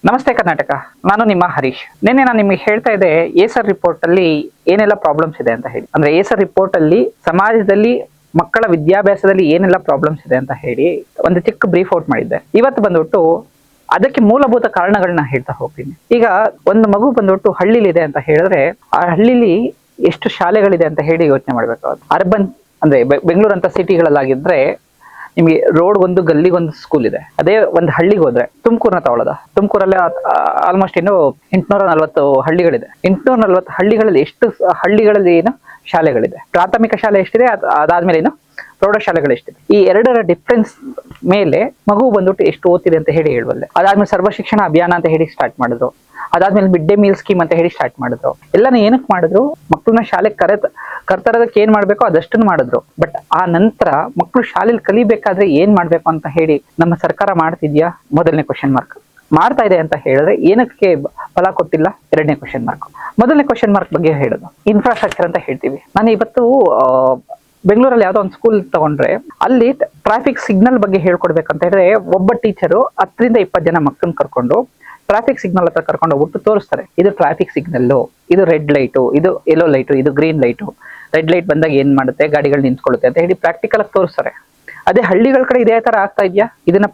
ನಮಸ್ತೆ ಕರ್ನಾಟಕ. ನಾನು ನಿಮ್ಮ ಹರೀಶ್. ನಿನ್ನೆ ನಾನು ನಿಮಗೆ ಹೇಳ್ತಾ ಇದ್ದೆ ಏಸರ್ ರಿಪೋರ್ಟ್ ಅಲ್ಲಿ ಏನೆಲ್ಲ ಪ್ರಾಬ್ಲಮ್ಸ್ ಇದೆ ಅಂತ ಹೇಳಿ. ಅಂದ್ರೆ ಏಸರ್ ರಿಪೋರ್ಟ್ ಅಲ್ಲಿ ಸಮಾಜದಲ್ಲಿ ಮಕ್ಕಳ ವಿದ್ಯಾಭ್ಯಾಸದಲ್ಲಿ ಏನೆಲ್ಲ ಪ್ರಾಬ್ಲಮ್ಸ್ ಇದೆ ಅಂತ ಹೇಳಿ ಒಂದು ಚಿಕ್ಕ ಬ್ರೀಫ್ ಔಟ್ ಮಾಡಿದ್ದೆ. ಇವತ್ತು ಬಂದ್ಬಿಟ್ಟು ಅದಕ್ಕೆ ಮೂಲಭೂತ ಕಾರಣಗಳನ್ನ ಹೇಳ್ತಾ ಹೋಗ್ತೀನಿ. ಈಗ ಒಂದು ಮಗು ಬಂದ್ಬಿಟ್ಟು ಹಳ್ಳಿಲಿದೆ ಅಂತ ಹೇಳಿದ್ರೆ ಆ ಹಳ್ಳಿಲಿ ಎಷ್ಟು ಶಾಲೆಗಳಿದೆ ಅಂತ ಹೇಳಿ ಯೋಚನೆ ಮಾಡ್ಬೇಕು. ಅರ್ಬನ್ ಅಂದ್ರೆ ಬೆಂಗಳೂರು ಅಂತ ಸಿಟಿಗಳಲ್ಲಾಗಿದ್ರೆ ನಿಮಗೆ ರೋಡ್ ಒಂದು ಗಲ್ಲಿಗೊಂದು ಸ್ಕೂಲ್ ಇದೆ. ಅದೇ ಒಂದು ಹಳ್ಳಿಗೆ ಹೋದ್ರೆ ತುಮಕೂರ್ನ ತಗೊಳ್ಳೋದ, ತುಮಕೂರಲ್ಲಿ ಆಲ್ಮೋಸ್ಟ್ 840 ಹಳ್ಳಿಗಳಿದೆ. 840 ಹಳ್ಳಿಗಳಲ್ಲಿ ಎಷ್ಟು ಹಳ್ಳಿಗಳಲ್ಲಿ ಶಾಲೆಗಳಿದೆ? ಪ್ರಾಥಮಿಕ ಶಾಲೆ ಎಷ್ಟಿದೆ, ಅದಾದ್ಮೇಲೆ ಪ್ರೌಢಶಾಲೆಗಳು ಎಷ್ಟಿದೆ? ಈ ಎರಡರ ಡಿಫ್ರೆನ್ಸ್ ಮೇಲೆ ಮಗು ಬಂದ್ಬಿಟ್ಟು ಎಷ್ಟು ಓದ್ತಿದೆ ಅಂತ ಹೇಳಿ ಹೇಳುವಲ್ಲೆ. ಅದಾದ್ಮೇಲೆ ಸರ್ವ ಶಿಕ್ಷಣ ಅಭಿಯಾನ ಅಂತ ಹೇಳಿ ಸ್ಟಾರ್ಟ್ ಮಾಡಿದ್ರು. ಅದಾದ್ಮೇಲೆ ಮಿಡ್ ಡೇ ಮೀಲ್ ಸ್ಕೀಮ್ ಅಂತ ಹೇಳಿ ಸ್ಟಾರ್ಟ್ ಮಾಡಿದ್ರು. ಎಲ್ಲಾನು ಏನಕ್ಕೆ ಮಾಡಿದ್ರು? ಮಕ್ಕಳನ್ನ ಶಾಲೆಗೆ ಕರ್ತರೋದಕ್ಕೆ ಏನ್ ಮಾಡ್ಬೇಕು ಅದಷ್ಟನ್ನು ಮಾಡಿದ್ರು. ಬಟ್ ಆ ನಂತರ ಮಕ್ಕಳು ಶಾಲೆಯಲ್ಲಿ ಕಲಿಬೇಕಾದ್ರೆ ಏನ್ ಮಾಡ್ಬೇಕು ಅಂತ ಹೇಳಿ ನಮ್ಮ ಸರ್ಕಾರ ಮಾಡ್ತಿದ್ಯಾ? ಮೊದಲನೇ ಕ್ವಶನ್ ಮಾರ್ಕ್. ಮಾಡ್ತಾ ಇದೆ ಅಂತ ಹೇಳಿದ್ರೆ ಏನಕ್ಕೆ ಫಲ ಕೊಟ್ಟಿಲ್ಲ? ಎರಡನೇ ಕ್ವಶನ್ ಮಾರ್ಕ್. ಮೊದಲನೇ ಕ್ವಶನ್ ಮಾರ್ಕ್ ಬಗ್ಗೆ ಹೇಳೋದು ಇನ್ಫ್ರಾಸ್ಟ್ರಕ್ಚರ್ ಅಂತ ಹೇಳ್ತೀವಿ. ನಾನು ಇವತ್ತು ಬೆಂಗಳೂರಲ್ಲಿ ಯಾವ್ದೋ ಒಂದು ಸ್ಕೂಲ್ ತಗೊಂಡ್ರೆ ಅಲ್ಲಿ ಟ್ರಾಫಿಕ್ ಸಿಗ್ನಲ್ ಬಗ್ಗೆ ಹೇಳ್ಕೊಡ್ಬೇಕಂತ ಹೇಳಿದ್ರೆ ಒಬ್ಬ ಟೀಚರು 10 ರಿಂದ 20 ಜನ ಮಕ್ಕಳನ್ನ ಕರ್ಕೊಂಡು ಟ್ರಾಫಿಕ್ ಸಿಗ್ನಲ್ ಹತ್ರ ಕರ್ಕೊಂಡು ಹೋಗ್ಬಿಟ್ಟು ತೋರಿಸ್ತಾರೆ. ಇದು ಟ್ರಾಫಿಕ್ ಸಿಗ್ನಲ್, ಇದು ರೆಡ್ ಲೈಟು, ಇದು ಯೆಲ್ಲೋ ಲೈಟು, ಇದು ಗ್ರೀನ್ ಲೈಟು. ರೆಡ್ ಲೈಟ್ ಬಂದಾಗ ಏನ್ ಮಾಡುತ್ತೆ, ಗಾಡಿಗಳು ನಿಂತ್ಕೊಳ್ಳುತ್ತೆ ಅಂತ ಹೇಳಿ ಪ್ರಾಕ್ಟಿಕಲ್ ಆಗಿ ತೋರಿಸ್ತಾರೆ. ಅದೇ ಹಳ್ಳಿಗಳ ಕಡೆ ಇದೇ ತರ ಆಗ್ತಾ ಇದೆಯಾ? ಇದನ್ನ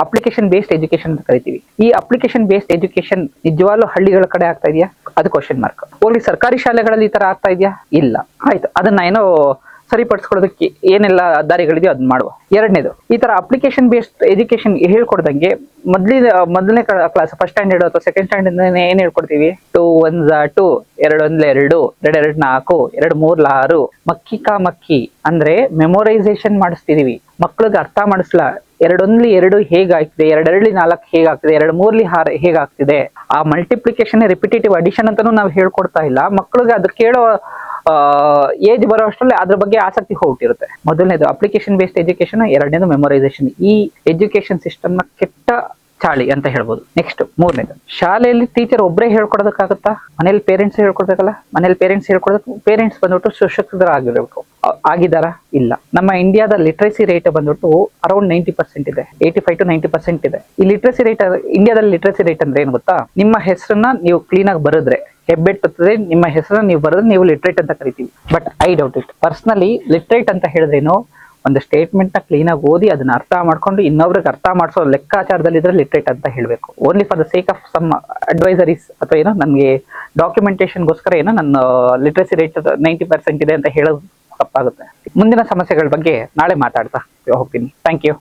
ಅಪ್ಲಿಕೇಶನ್ ಬೇಸ್ಡ್ ಎಜುಕೇಶನ್ ಅಂತ ಕರಿತೀವಿ. ಈ ಅಪ್ಲಿಕೇಶನ್ ಬೇಸ್ಡ್ ಎಜುಕೇಶನ್ ನಿಜವಾಗ್ಲೂ ಹಳ್ಳಿಗಳ ಕಡೆ ಆಗ್ತಾ ಇದೆಯಾ? ಅದು ಕ್ವಶನ್ ಮಾರ್ಕ್. ಹೋಗ್ಲಿ ಸರ್ಕಾರಿ ಶಾಲೆಗಳಲ್ಲಿ ಈ ತರ ಆಗ್ತಾ ಇದೆಯಾ? ಇಲ್ಲ. ಆಯ್ತು, ಅದನ್ನ ಏನೋ ಸರಿಪಡಿಸ್ಕೊಳ್ಳೋದಕ್ಕೆ ಏನೆಲ್ಲ ದಾರಿಗಳಿದೆಯೋ ಅದನ್ನ ಮಾಡುವ. ಎರಡನೇದು, ಈ ತರ ಅಪ್ಲಿಕೇಶನ್ ಬೇಸ್ಡ್ ಎಜುಕೇಶನ್ ಹೇಳ್ಕೊಡ್ದಂಗೆ ಮೊದಲನೇ ಕ್ಲಾಸ್ ಫಸ್ಟ್ ಸ್ಟ್ಯಾಂಡರ್ಡ್ ಅಥವಾ ಸೆಕೆಂಡ್ ಸ್ಟ್ಯಾಂಡರ್ಡ್ ಏನ್ ಹೇಳ್ಕೊಡ್ತೀವಿ? 2 1 2, 2 1 2, 2 2 4, 2 3 6. ಮಕ್ಕಿ ಕಾ ಮಕ್ಕಿ ಅಂದ್ರೆ ಮೆಮೊರೈಸೇಷನ್ ಮಾಡಿಸ್ತಿದೀವಿ. ಮಕ್ಳಿಗೆ ಅರ್ಥ ಮಾಡಿಸ್ಲಾ. 2 1 2 ಹೇಗಾಗ್ತಿದೆ, 2 2 4 ಹೇಗಾಗ್ತಿದೆ, 2 3 6 ಹೇಗಾಗ್ತಿದೆ. ಆ ಮಲ್ಟಿಪ್ಲಿಕೇಶನ್ ರಿಪಿಟೇಟಿವ್ ಅಡಿಷನ್ ಅಂತಾನು ನಾವು ಹೇಳ್ಕೊಡ್ತಾ ಇಲ್ಲ. ಮಕ್ಳಿಗೆ ಅದು ಕೇಳೋ ಏಜ್ ಬರೋ ಅಷ್ಟರಲ್ಲಿ ಅದ್ರ ಬಗ್ಗೆ ಆಸಕ್ತಿ ಹೋಗ್ತಿರುತ್ತೆ. ಮೊದಲನೇದು ಅಪ್ಲಿಕೇಶನ್ ಬೇಸ್ಡ್ ಎಜುಕೇಶನ್, ಎರಡನೇದು ಮೆಮೊರೈಸೇಷನ್. ಈ ಎಜುಕೇಶನ್ ಸಿಸ್ಟಮ್ ನ ಕೆಟ್ಟ ಚಾಳಿ ಅಂತ ಹೇಳ್ಬೋದು. ನೆಕ್ಸ್ಟ್ ಮೂರನೇದು, ಶಾಲೆಯಲ್ಲಿ ಟೀಚರ್ ಒಬ್ಬರೇ ಹೇಳ್ಕೊಡೋದಕ್ಕಾಗುತ್ತಾ? ಮನೇಲಿ ಪೇರೆಂಟ್ಸ್ ಹೇಳ್ಕೊಡ್ಬೇಕಲ್ಲ. ಮನೇಲಿ ಪೇರೆಂಟ್ಸ್ ಹೇಳ್ಕೊಡೋದಕ್ಕೆ ಪೇರೆಂಟ್ಸ್ ಬಂದ್ಬಿಟ್ಟು ಸುಶಿಕ್ಷಿತರಾಗಿರ್ಬೇಕು. ಆಗಿದಾರ? ಇಲ್ಲ. ನಮ್ಮ ಇಂಡಿಯಾದ ಲಿಟ್ರಸಿ ರೇಟ್ ಬಂದ್ಬಿಟ್ಟು ಅರೌಂಡ್ 90% ಇದೆ. 85 to 90% ಇದೆ. ಈ ಲಿಟ್ರಸಿ ರೇಟ್, ಇಂಡಿಯಾದಲ್ಲಿ ಲಿಟ್ರಸಿ ರೇಟ್ ಅಂದ್ರೆ ಏನ್ ಗೊತ್ತಾ? ನಿಮ್ಮ ಹೆಸರನ್ನ ನೀವು ಕ್ಲೀನ್ ಆಗಿ ಬರೆದ್ರೆ, ಹೆಬ್ಬೆಟ್ಟುತ್ತದೆ ನಿಮ್ಮ ಹೆಸರನ್ನ ನೀವು ಬರೆದ್ರೆ ನೀವು ಲಿಟ್ರೇಟ್ ಅಂತ ಕರಿತೀವಿ. But I doubt it. Personally literate ಅಂತ ಹೇಳಿದ್ರೇನು, ಒಂದು ಸ್ಟೇಟ್ಮೆಂಟ್ ನ ಕ್ಲೀನ್ ಆಗಿ ಓದಿ ಅದನ್ನ ಅರ್ಥ ಮಾಡ್ಕೊಂಡು ಇನ್ನೊಬ್ರಿಗೆ ಅರ್ಥ ಮಾಡಿಸೋ ಲೆಕ್ಕಾಚಾರದಲ್ಲಿ ಇದ್ರೆ ಲಿಟ್ರೇಟ್ ಅಂತ ಹೇಳ್ಬೇಕು. Only for the sake of some advisories ಅಥವಾ ಏನೋ ನನಗೆ ಡಾಕ್ಯುಮೆಂಟೇಶನ್ಗೋಸ್ಕರ ಏನೋ ನನ್ನ ಲಿಟ್ರಸಿ ರೇಟ್ 90% ಇದೆ ಅಂತ ಹೇಳೋದು ತಪ್ಪಾಗುತ್ತೆ. ಮುಂದಿನ ಸಮಸ್ಯೆಗಳ ಬಗ್ಗೆ ನಾಳೆ ಮಾತಾಡ್ತಾ ಹೋಗ್ತೀನಿ. Thank you.